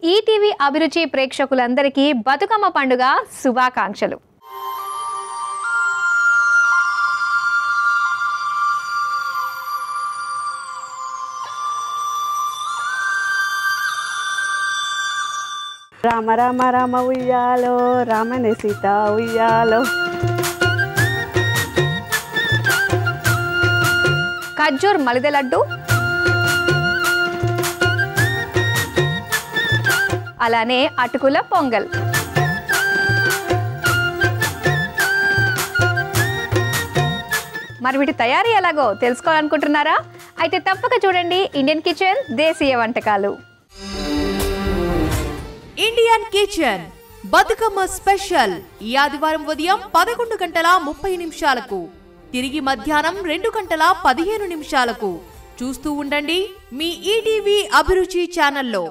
ETV అభిరుచి ప్రేక్షకులందరికీ బతుకమ్మ పండుగ శుభాకాంక్షలు. రామ రామ రామ ఉయ్యాలో రామని సీత ఉయ్యాలో. ఖర్జూర్ మలిద లడ్డు, అలానే అటుకుల పొంగల్. మరి వీటి తయారీ ఎలాగో తెలుసుకోవాలనుకుంటున్నారా? అయితే తప్పక చూడండి ఇండియన్ కిచెన్ దేశీయ వంటకాలు. ఇండియన్ కిచెన్ బతుకమ్మ స్పెషల్ ఈ ఆదివారం ఉదయం 11:30 తిరిగి మధ్యాహ్నం 2:15 చూస్తూ ఉండండి మీ ఈటీవీ అభిరుచి ఛానల్లో.